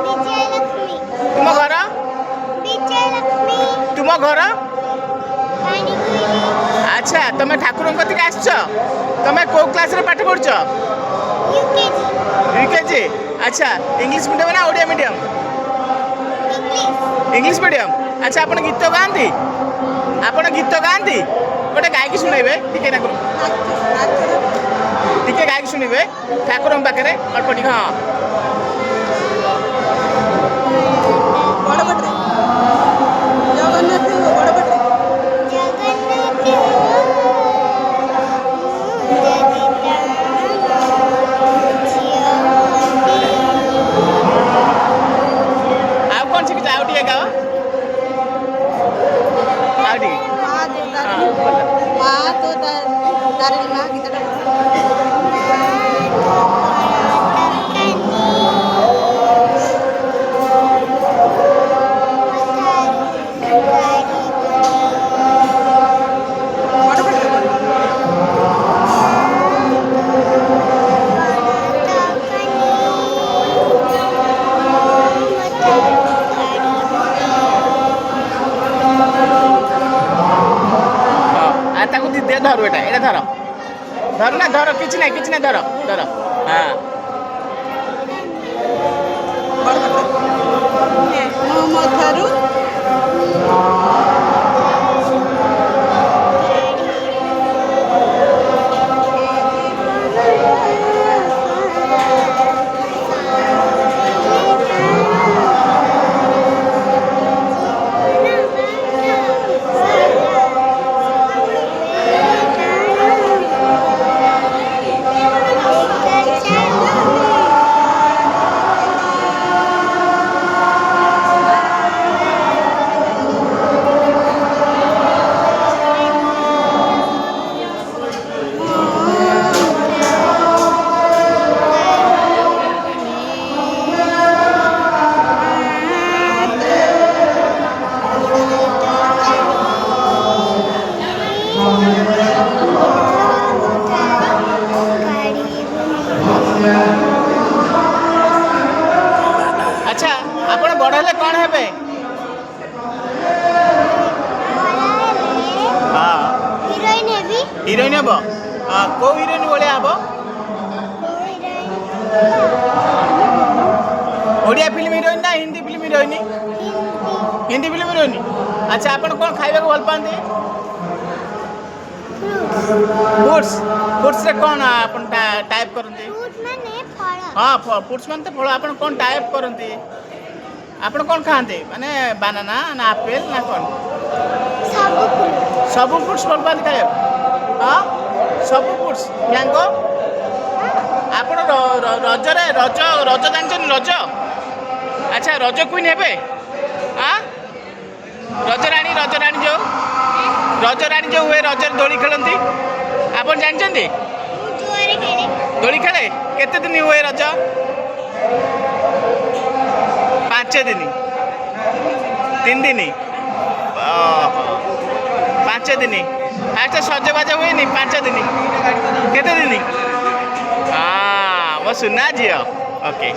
विजयलक्ष्मी तुम घर विजयलक्ष्मी तुम घर पानीपुरी अच्छा तुम ठाकुर कतिक आस तुम कौ क्लास रे पाठ पढ़ुछ यूकेजी यूकेजी अच्छा इंग्लिश मीडियम ना Odia medium English English medium अच्छा आपण गीत गाँती आपण गीत गाँती गोटे गायकी शुणेबे टिके ना टिके गायकी शुणेबे ठाकुर पाखे अल्प टिके हाँ बड़पटे जगन्नाथ बड़पटे जगन्नाथ आउ कौन शिखित आउ टिके गाओ आउ टिके हाँ बोल माँ तो तारिणी माँ गीतटा दे धर बेटा ये धर धर ना धर किसी ना धर धर हाँ ମୋ ଠାରୁ अच्छा आपण बड़ हेले कौन हेबे हाँ हीरोइन हेबी हिरोइन हेब कौ हिरोइन भाया हम ओडिया फिल्म हिरोइन ना Hindi film heroine Hindi film heroine अच्छा आपण कौन खाइबा को भल पाते फ्रूट्स फ्रूट्स रे कौन आपण टाइप करते फ्रूट माने फल हाँ फ्रूट्स मान तो फल आपण कौन टाइप करते आपण कौन खाते माने बानाना ना एप्पल ना कौन सब फ्रूट सब फ्रूट्स भल पाते खाइबा हाँ सब फ्रूट्स मैंगो आपण रजरे रज रज जानछन रज अच्छा रज क्वीन हेबे हाँ रजराणी जो रजराणी जो हुए रजर दोली खेलती आप जानते जोरे खेले दोली खेले केते दिन हुए रज 5 दिन 3 दिन 5 दिन फास्ट सजबाज हुए 5 दिन केते दिन हाँ वो सुना झील ओके।